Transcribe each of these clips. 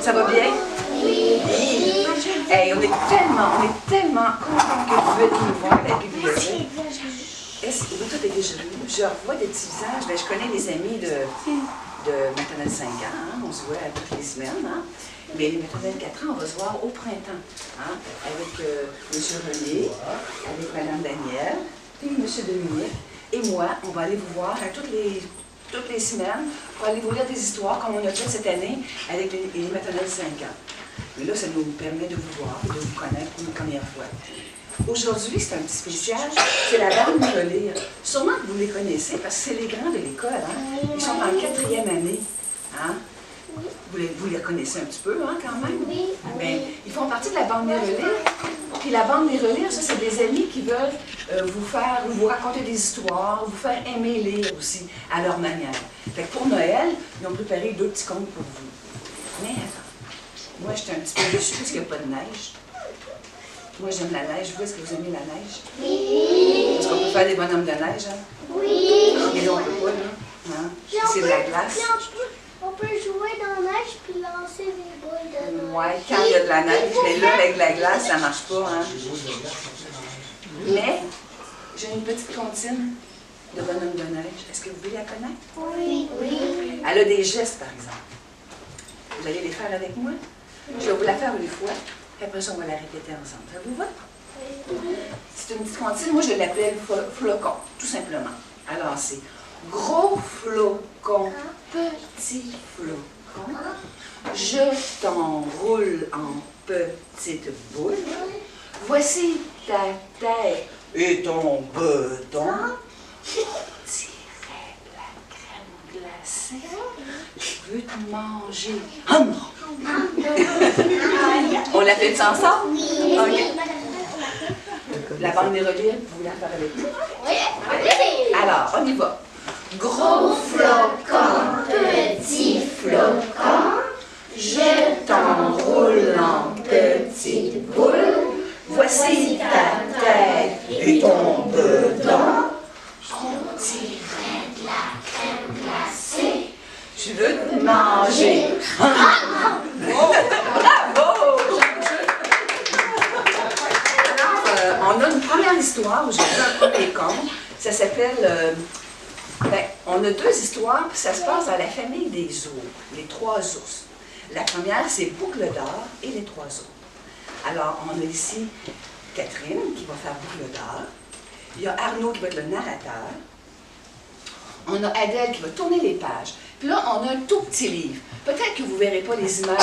Ça va bien? Oui. Hey, on est tellement contents que vous veniez nous voir à la bibliothèque. Vous tous êtes déjà venus? Je revois des petits visages. Ben, je connais les amis de maternelle 5 ans. Hein? On se voit toutes les semaines. Hein? Mais les maternelles 4 ans, on va se voir au printemps. Hein? Avec M. René, avec Mme Danielle, puis M. Dominique. Et moi, on va aller vous voir toutes les semaines pour aller vous lire des histoires comme on a fait cette année avec les maternelles 5 ans. Mais là, ça nous permet de vous voir, de vous connaître pour une première fois. Aujourd'hui, c'est un petit spécial, c'est la bande de relire. Sûrement que vous les connaissez parce que c'est les grands de l'école. Hein? Ils sont en 4e année. Hein? Vous les connaissez un petit peu, hein, quand même? Oui. Bien, ils font partie de la bande des relire. Puis la bande des relire, ça, c'est des amis qui veulent vous raconter des histoires, vous faire aimer lire aussi, à leur manière. Fait que pour Noël, ils ont préparé 2 petits contes pour vous. Mais attends, moi, j'étais un petit peu déçue parce qu'il n'y a pas de neige. Moi, j'aime la neige. Vous, est-ce que vous aimez la neige? Oui. Est-ce qu'on peut faire des bonhommes de neige, hein? Oui. Mais là, on ne peut pas, là. Hein? C'est de la glace. On peut jouer dans la neige puis lancer des boules de neige. Oui, quand il y a de la neige, mais là, avec de la glace, ça ne marche pas. Hein? Mais, j'ai une petite comptine de bonhomme de neige. Est-ce que vous voulez la connaître? Oui. Elle a des gestes, par exemple. Vous allez les faire avec moi? Je vais vous la faire une fois, puis après ça, on va la répéter ensemble. Ça vous va? C'est une petite comptine. Moi, je l'appelle flocon, tout simplement. Alors, c'est gros flocon, petit flocon. Je t'enroule en petites boules. Voici ta tête et ton bedon. Tirer de la crème glacée. Je veux te manger. Hum! On l'a fait ça ensemble? OK. La bande des relire, vous voulez la faire avec nous? Oui. Alors, on y va. Gros flocon, petit flocon, je t'enroule en petites boules. Voici ta tête et ton bedon. On tirait de la crème glacée. Je veux te manger. Oh, bravo! Alors, on a une première histoire, j'ai vu un premier conte. Ça s'appelle... on a 2 histoires, puis ça se passe dans la famille des ours, les 3 ours. La première, c'est Boucle d'or et les 3 ours. Alors, on a ici Catherine qui va faire Boucle d'or. Il y a Arnaud qui va être le narrateur. On a Adèle qui va tourner les pages. Puis là, on a un tout petit livre. Peut-être que vous ne verrez pas les images,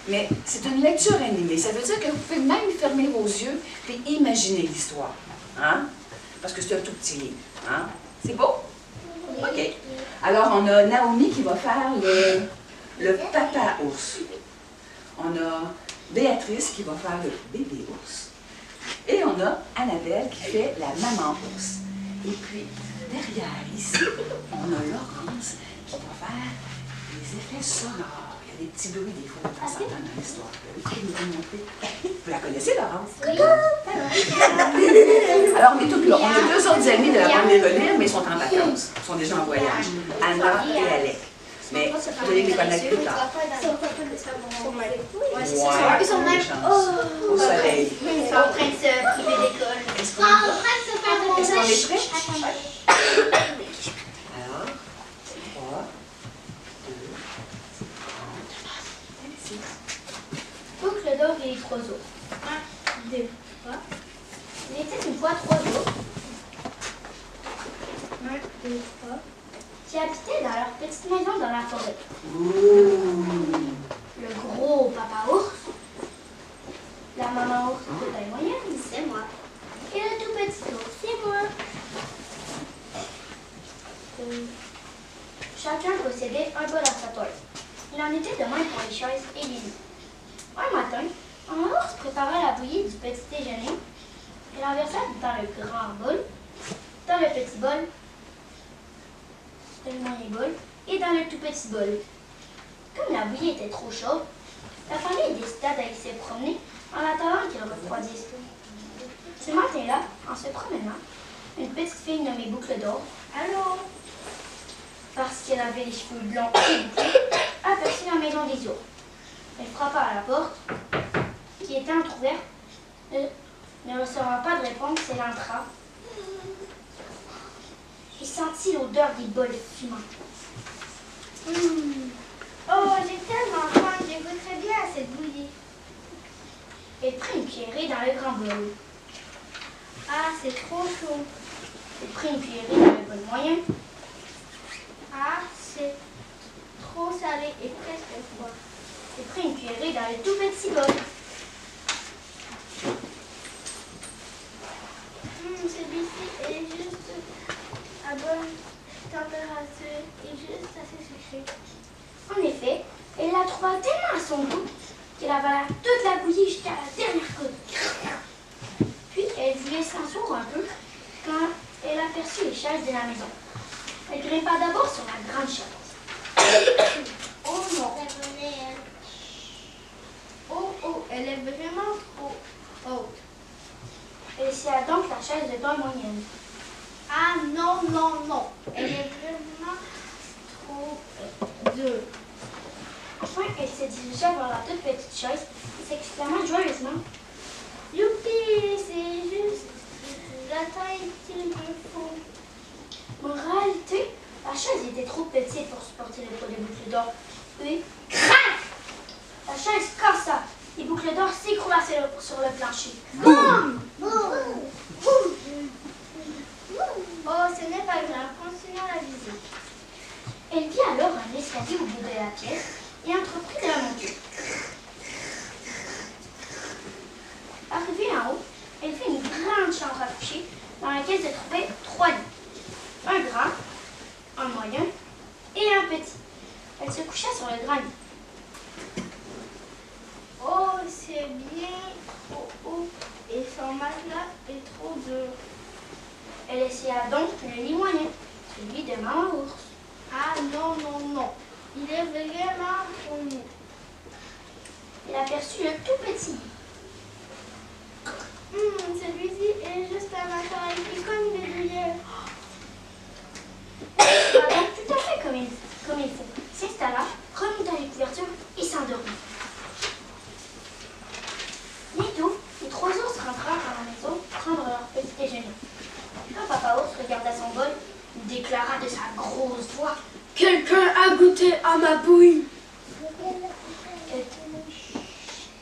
mais c'est une lecture animée. Ça veut dire que vous pouvez même fermer vos yeux et imaginer l'histoire. Hein? Parce que c'est un tout petit livre. Hein? C'est beau? OK. Alors, on a Naomi qui va faire le papa ours. On a Béatrice qui va faire le bébé ours. Et on a Annabelle qui fait la maman ours. Et puis, derrière, ici, on a Laurence qui va faire les effets sonores. Il y a des petits bruits des fois de temps en temps dans l'histoire. Vous la connaissez, Laurence? Alors, on est toutes là. On a 2 autres amis de la bande des relire, mais ils sont en vacances. Ils sont déjà en voyage. Anna et Alec. Mais vous allez les connaître plus tard. Ils sont même Au soleil. Ils sont en train de se priver d'école. Est-ce qu'on est prêt? Alors, 3, 2, 1. Boucle d'or et les 3 ours. 1, 2, 3. Il était une fois 3 ours. 1, 2, 3. Qui habitaient dans leur petite maison dans la forêt. Le gros papa ours, la maman ours de taille moyenne, c'est moi. Et le tout petit ours, c'est moi. Chacun possédait un bol à sa toile. Il en était de même pour les chaises et les lits. Un matin, un ours préparait la bouillie du petit déjeuner et la versa dans le grand bol, dans le petit bol, dans le moyen bol et dans le tout petit bol. Comme la bouillie était trop chaude, la famille décida d'aller se promener en attendant qu'elle refroidisse. Ce matin-là, en se promenant, une petite fille nommée Boucle d'or, allô, parce qu'elle avait les cheveux blonds et bouclés, aperçut la maison des ours. Elle frappa à la porte, qui était entrouverte. Ne recevant pas de réponse, elle entra et sentit l'odeur des bols fumants. Oh, j'ai tellement faim, je goûterais bien à cette bouillie. Elle prit une cuillerée dans le grand bol. Ah, c'est trop chaud. Elle prit une cuillerée dans le bol moyen. Ah, c'est trop salé et presque froid. Elle prit une cuillerée dans le tout petit bol. Celui-ci est juste à bonne température et juste assez sucré. En effet, elle la trouva tellement à son goût qu'elle avala toute la bouillie jusqu'à la dernière goutte. Puis elle voulait s'asseoir un peu quand elle aperçut les chaises de la maison. Elle grimpa d'abord sur la grande chaise. Oh non. Oh, elle est vraiment trop haute. Elle essaya donc la chaise de taille moyenne. Ah non, non, non. Elle est vraiment trop dure. Enfin, elle se dirigea vers la toute petite chaise et s'exclama joyeusement. Youpi, c'est juste la taille qu'il me faut. En réalité, la chaise était trop petite pour supporter le poids des boucles d'or. Puis, crac! La chaise cassa. Les boucles d'or s'écroula sur le plancher. Boum! Oh, ce n'est pas grave, continuons la visite. Elle vit alors un escalier au bout de la pièce et entreprit de la monter. Arrivée en haut, elle fit une grande chambre à coucher dans laquelle se trouvaient 3 lits. Un grand, un moyen et un petit. Elle se coucha sur le grand lit. Oh, c'est bien trop haut et son matelas est trop dur. Elle essaya donc le lit moyen, celui de Maman Ours. Ah non, non, non. Il est vraiment trop mou. Elle aperçut le tout petit lit. Celui-ci est juste à ma taille et comme des douillères. Elle alla donc tout à fait comme il faut. S'installa, remonta les couvertures et s'endormit. Bientôt, les 3 ours rentrèrent à la maison prendre leur petit déjeuner. Quand Papa Ours regarda son bol, il déclara de sa grosse voix: Quelqu'un a goûté à ma bouillie.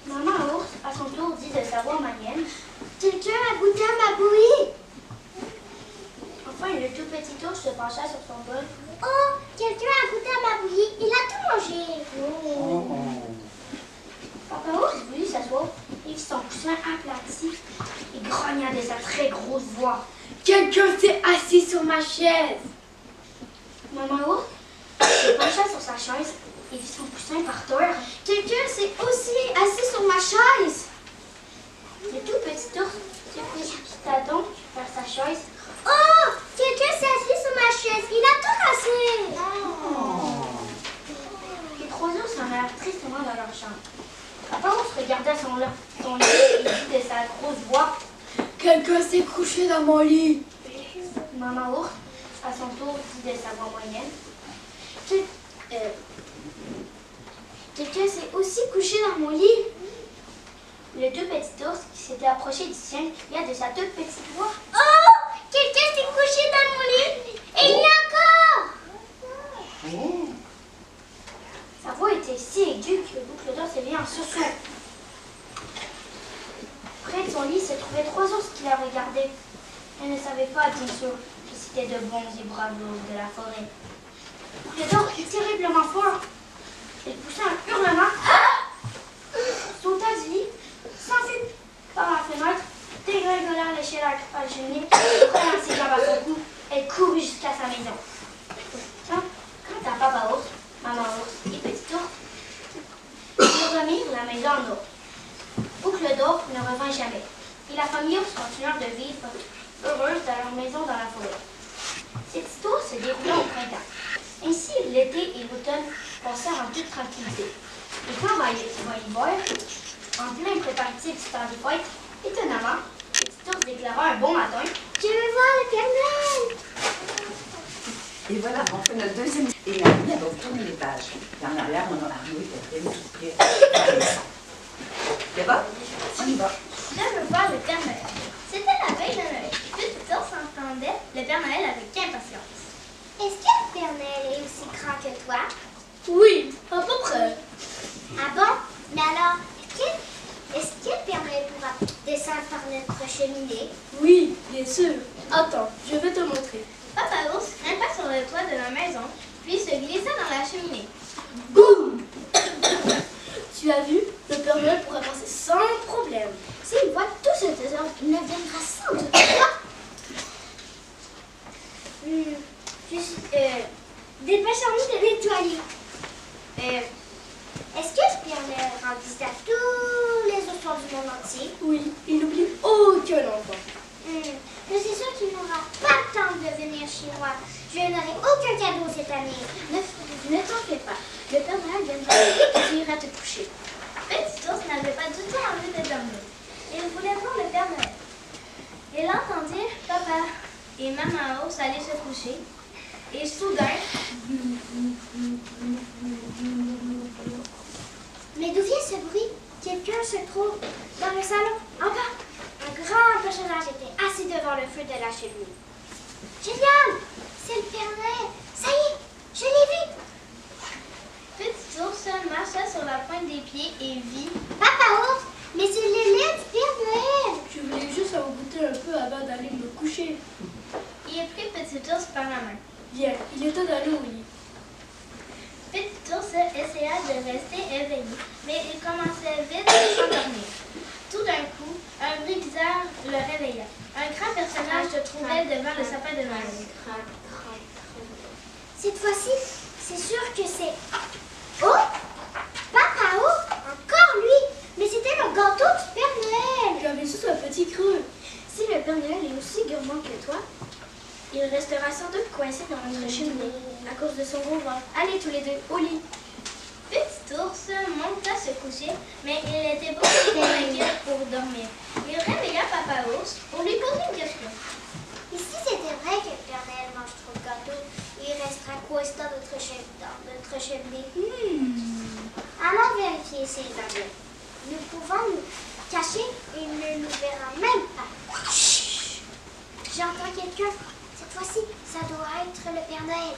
Maman Ours, à son tour, dit de sa voix moyenne: Quelqu'un a goûté à ma bouillie. Enfin, le tout petit ours se pencha sur son bol. Oh, quelqu'un a goûté à ma bouillie. Il a tout mangé. Papa Ours voulut s'asseoir et son coussin aplati et grogna de sa très grosse voix: Quelqu'un s'est assis sur ma chaise. Maman Ours se pencha sur sa chaise et vit son coussin par terre. Quelqu'un s'est aussi assis sur ma chaise. Le tout petit ours se précipita donc vers sa chaise. Oh, quelqu'un s'est assis sur ma chaise. Il a tout cassé. Les 3 ours s'en allèrent tristement dans leur chambre. Papa Ours regarda son lit et dit de sa grosse voix: Quelqu'un s'est couché dans mon lit. Maman Ours, à son tour, dit de sa voix moyenne: Quelqu'un s'est aussi couché dans mon lit. Le tout petit ours qui s'était approché du sien cria de sa toute petite voix: Oh, quelqu'un s'est couché dans mon lit. Et il y a encore. Sa voix était si aiguë que le boucle d'or s'éveilla en sursaut. Près de son lit se trouvaient 3 ours qui la regardaient. Elle ne savait pas, bien sûr, que c'était de bons et braves ours de la forêt. Boucle d'or eut terriblement fort. Elle poussa un hurlement, sauta du lit, s'enfuit par la fenêtre, dégringola l'échelle à cheminée, prenant ses jambes à son cou, elle courut jusqu'à sa maison. Quant à Papa Ours, Maman Ours et Petit Ours, ils remirent la maison en ordre. Boucle d'or ne revint jamais, et la famille Ours continua de vivre heureuse dans leur maison dans la forêt. Cette histoire se déroula au printemps. Ainsi, l'été et l'automne passèrent en toute tranquillité. Et quand va l'hiver, en plein préparatif du temps des fêtes, étonnamment, Petit Ours déclara un bon matin: Je veux voir le Père Noël. Et voilà, on fait notre deuxième. Et Marie, elle va vous tourner les pages. Et en arrière, on a Arnaud et Catherine tout près à la leçon. C'est bon? On y va. Je veux voir le Père Noël. C'était la veille de Noël. Petite Ours entendait le Père Noël avec impatience. Est-ce que le Père Noël est aussi grand que toi? Oui, à peu près. Ah bon? Mais alors, est-ce que le Père Noël pourra descendre par notre cheminée? Oui, bien sûr. Attends, je vais te montrer. Papa Ours grimpa sur le toit de la maison, puis se glissa dans la cheminée. Boum! Tu as vu? Le Père Noël pourra passer sans problème. S'il voit tout ce désordre, il ne viendra sans doute pas. Dépêchons-nous de nettoyer. Est-ce que le Père Noël rend visite à tous les enfants du monde entier? Oui, il n'oublie aucun enfant. Je suis sûre qu'il n'aura pas le temps de venir chez moi. Je n'aurai aucun cadeau cette année. Ne t'en fais pas. Le Père Noël viendra et tu iras te coucher. Petit Ours n'avait pas du tout envie de dormir. Il voulait voir le Père Noël. Il entendit Papa et Maman Ours aller se coucher. Et soudain, Mais d'où vient ce bruit? Quelqu'un se trouve dans le salon, en bas. Un grand personnage était assis devant le feu de la cheminée. Génial! C'est le Père Noël! Ça y est, je l'ai vu! Petit Ours marcha sur la pointe des pieds et vit. Papa Ours, mais c'est le lait du Père Noël! Je voulais juste en goûter un peu avant d'aller me coucher. Il prit Petit Ours par la main. Bien, il était allé au lit. Petit Ours essaya de rester éveillé, mais il commençait vite à s'endormir. Tout d'un coup, un bruit bizarre le réveilla. Un grand personnage se trouvait devant le sapin de Noël. Cette fois-ci, c'est sûr que c'est... Oh! Papa Ours, encore lui! Mais c'était le gâteau du Père Noël! J'avais juste un petit creux. Si le Père Noël est aussi gourmand que toi, il restera sans doute coincé dans notre cheminée à cause de son gros ventre. Allez tous les deux au lit. Petit Ours monta se coucher, mais il était beaucoup trop inquiet pour dormir. Il réveilla Papa Ours pour lui poser une question. Et si c'était vrai que le Père Noël mange trop de gâteaux, il restera coincé dans notre cheminée. Allons vérifier s'il va bien. Nous pouvons nous cacher et il ne nous verra même pas. Chut! J'entends quelqu'un. Cette fois-ci, ça doit être le Père Noël.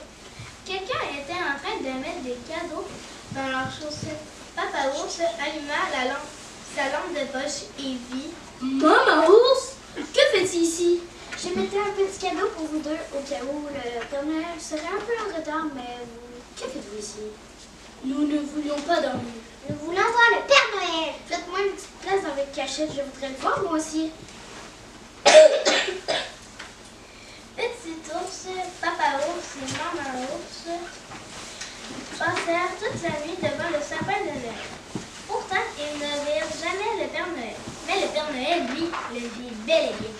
Quelqu'un était en train de mettre des cadeaux dans leurs chaussettes. Papa Ours alluma sa lampe de poche et vit. Maman Ours, que fais-tu ici? Je mettais un petit cadeau pour vous deux au cas où le Père Noël serait un peu en retard, mais que faites-vous ici? Nous ne voulions pas dormir. Nous voulons voir le Père Noël. Faites-moi une petite place dans votre cachette, je voudrais le voir moi aussi. Petit Ours, Papa Ours et Maman Ours passèrent toute la nuit devant le sapin de Noël. Pourtant, ils ne virent jamais le Père Noël. Mais le Père Noël, lui, le vit bel et bien.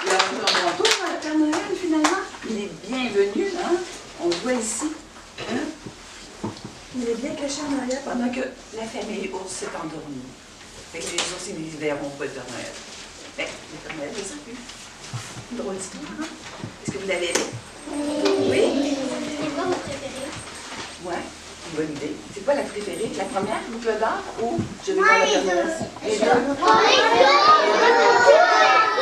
Alors, on tourne le Père Noël, finalement. Il est bienvenu, hein? On le voit ici. Hein? Il est bien caché en arrière pendant que la famille ours s'est endormie. Fait que les ours, ils ne verront pas le Père Noël. Mais le Père Noël, les a vus. Une drôle d'histoire, hein? Est-ce que vous l'avez aimé? Oui? C'est quoi votre préféré? Ouais, une bonne idée. C'est quoi la préférée? La première, Boucle d'or, ou Je vais voir le Père Noël? Les deux.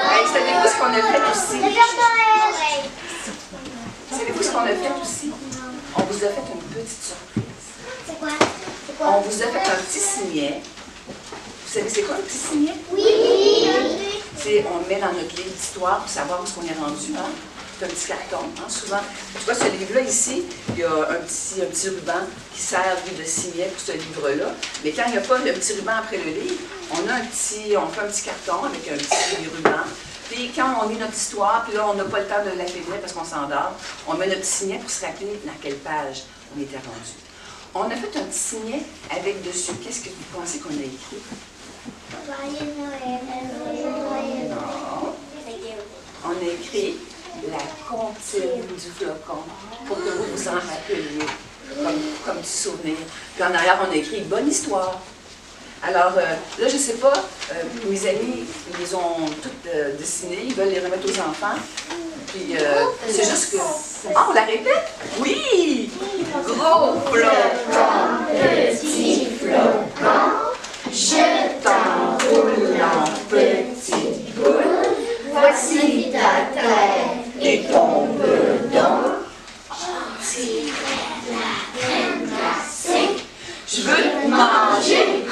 Hey, savez-vous ce qu'on a fait aussi? Le Père Noël. Savez-vous ce qu'on a fait aussi? On vous a fait une petite surprise. C'est quoi? On vous a fait un petit signet. Vous savez c'est quoi un petit signet? Oui. On le met dans notre livre d'histoire pour savoir où est-ce qu'on est rendu. Hein? C'est un petit carton, hein? Souvent. Tu vois, ce livre-là ici, il y a un petit ruban qui sert de signet pour ce livre-là. Mais quand il n'y a pas le petit ruban après le livre, on fait un petit carton avec un petit ruban. Puis quand on lit notre histoire, puis là, on n'a pas le temps de la finir parce qu'on s'endort, on met notre petit signet pour se rappeler dans quelle page on était rendu. On a fait un petit signet avec dessus, qu'est-ce que vous pensez qu'on a écrit? Joyeux Noël. Non. On a écrit la comptine du flocon pour que vous vous en rappeliez comme du souvenir. Puis en arrière, on a écrit bonne histoire. Alors, là, je ne sais pas, mes amis, ils les ont toutes dessinées, ils veulent les remettre aux enfants. Puis, c'est juste que... Ah, on la répète? Oui! Gros flocon, petit flocon, je t'enroule en petite boule. Voici ta tête et ton bedon. Je tire la crème glacée, je veux te manger.